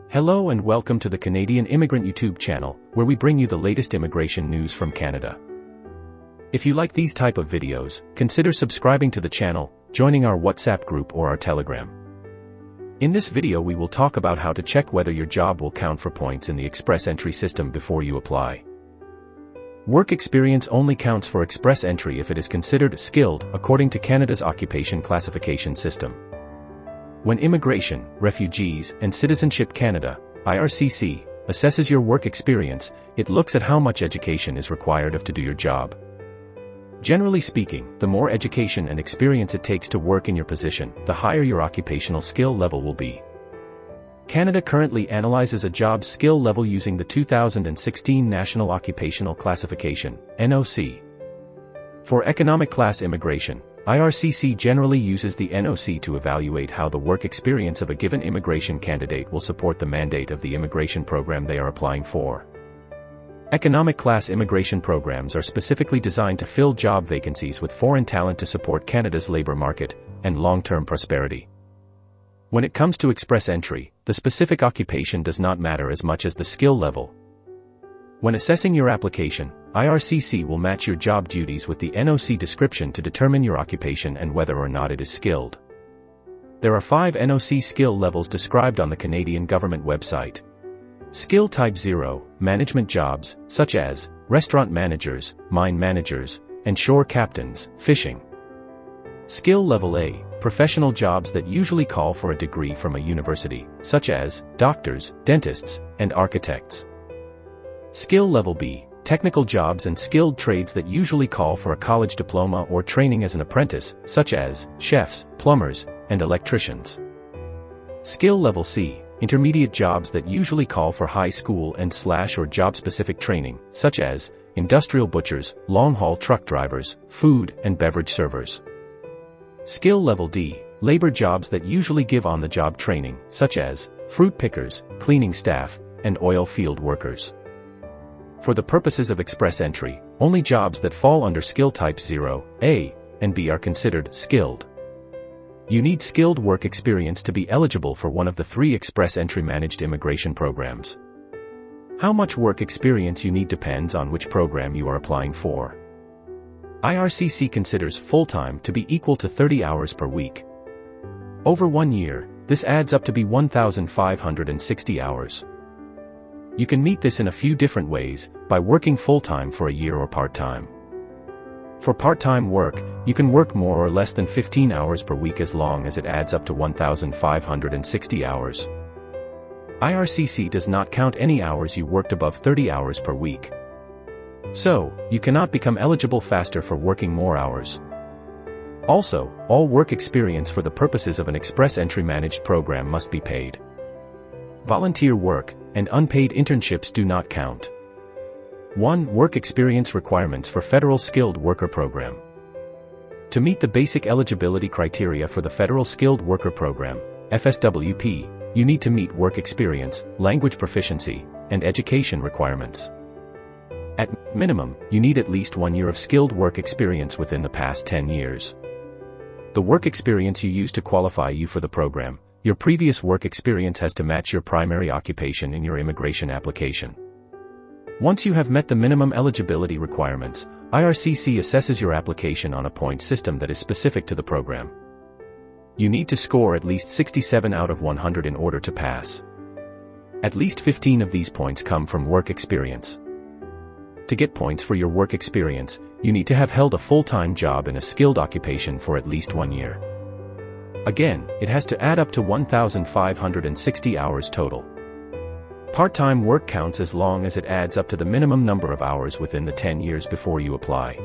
Hello and welcome to the Canadian Immigrant YouTube channel, where we bring you the latest immigration news from Canada. If you like these type of videos, consider subscribing to the channel, joining our WhatsApp group or our Telegram. In this video we will talk about how to check whether your job will count for points in the express entry system before you apply. Work experience only counts for express entry if it is considered skilled, according to Canada's occupation classification system. When Immigration, Refugees, and Citizenship Canada, IRCC, assesses your work experience, it looks at how much education is required to do your job. Generally speaking, the more education and experience it takes to work in your position, the higher your occupational skill level will be. Canada currently analyzes a job's skill level using the 2016 National Occupational Classification, NOC. For economic class immigration, IRCC generally uses the NOC to evaluate how the work experience of a given immigration candidate will support the mandate of the immigration program they are applying for. Economic class immigration programs are specifically designed to fill job vacancies with foreign talent to support Canada's labor market and long-term prosperity. When it comes to express entry, the specific occupation does not matter as much as the skill level. When assessing your application, IRCC will match your job duties with the NOC description to determine your occupation and whether or not it is skilled. There are 5 NOC skill levels described on the Canadian government website. Skill Type 0, management jobs, such as restaurant managers, mine managers, and shore captains, fishing. Skill Level A, professional jobs that usually call for a degree from a university, such as doctors, dentists, and architects. Skill Level B, technical jobs and skilled trades that usually call for a college diploma or training as an apprentice, such as chefs, plumbers, and electricians. Skill Level C, intermediate jobs that usually call for high school and/or job-specific training, such as industrial butchers, long-haul truck drivers, food and beverage servers. Skill Level D, labor jobs that usually give on-the-job training, such as fruit pickers, cleaning staff, and oil field workers. For the purposes of express entry, only jobs that fall under skill type 0, A, and B are considered skilled. You need skilled work experience to be eligible for one of the 3 express entry managed immigration programs. How much work experience you need depends on which program you are applying for. IRCC considers full-time to be equal to 30 hours per week. Over 1 year, this adds up to be 1,560 hours. You can meet this in a few different ways, by working full-time for a year or part-time. For part-time work, you can work more or less than 15 hours per week as long as it adds up to 1,560 hours. IRCC does not count any hours you worked above 30 hours per week. So, you cannot become eligible faster for working more hours. Also, all work experience for the purposes of an express entry managed program must be paid. Volunteer work and unpaid internships do not count. 1. Work experience requirements for Federal Skilled Worker Program. To meet the basic eligibility criteria for the Federal Skilled Worker Program, FSWP, you need to meet work experience, language proficiency, and education requirements. At minimum, you need at least 1 year of skilled work experience within the past 10 years. The work experience you use to qualify you for the program, your previous work experience has to match your primary occupation in your immigration application. Once you have met the minimum eligibility requirements, IRCC assesses your application on a point system that is specific to the program. You need to score at least 67 out of 100 in order to pass. At least 15 of these points come from work experience. To get points for your work experience, you need to have held a full-time job in a skilled occupation for at least 1 year. Again, it has to add up to 1,560 hours total. Part-time work counts as long as it adds up to the minimum number of hours within the 10 years before you apply.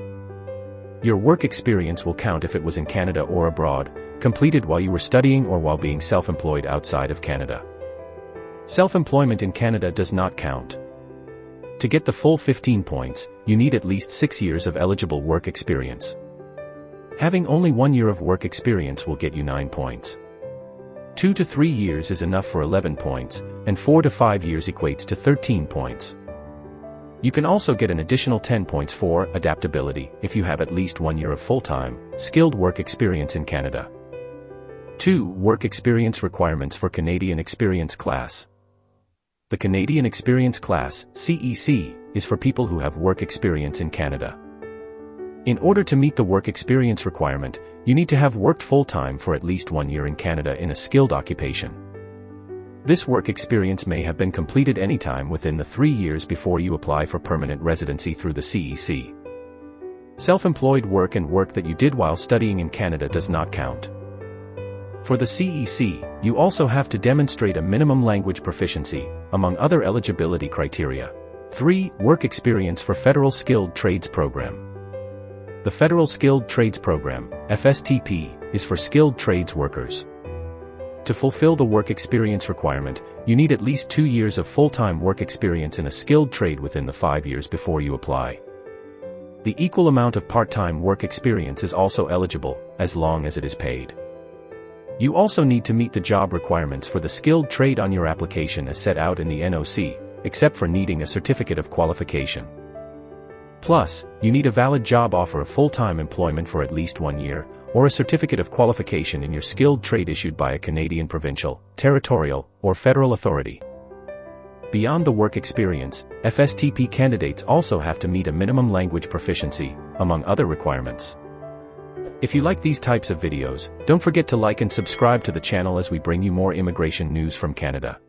Your work experience will count if it was in Canada or abroad, completed while you were studying or while being self-employed outside of Canada. Self-employment in Canada does not count. To get the full 15 points, you need at least 6 years of eligible work experience. Having only 1 year of work experience will get you 9 points. 2 to 3 years is enough for 11 points, and 4 to 5 years equates to 13 points. You can also get an additional 10 points for adaptability if you have at least 1 year of full-time, skilled work experience in Canada. 2. Work experience requirements for Canadian Experience class. The Canadian Experience Class, CEC, is for people who have work experience in Canada. In order to meet the work experience requirement, you need to have worked full-time for at least 1 year in Canada in a skilled occupation. This work experience may have been completed anytime within the 3 years before you apply for permanent residency through the CEC. Self-employed work and work that you did while studying in Canada does not count. For the CEC, you also have to demonstrate a minimum language proficiency, among other eligibility criteria. 3. Work experience for Federal Skilled Trades Program. The Federal Skilled Trades Program, FSTP, is for skilled trades workers. To fulfill the work experience requirement, you need at least 2 years of full-time work experience in a skilled trade within the 5 years before you apply. The equal amount of part-time work experience is also eligible, as long as it is paid. You also need to meet the job requirements for the skilled trade on your application as set out in the NOC, except for needing a certificate of qualification. Plus, you need a valid job offer of full-time employment for at least 1 year, or a certificate of qualification in your skilled trade issued by a Canadian provincial, territorial, or federal authority. Beyond the work experience, FSTP candidates also have to meet a minimum language proficiency, among other requirements. If you like these types of videos, don't forget to like and subscribe to the channel as we bring you more immigration news from Canada.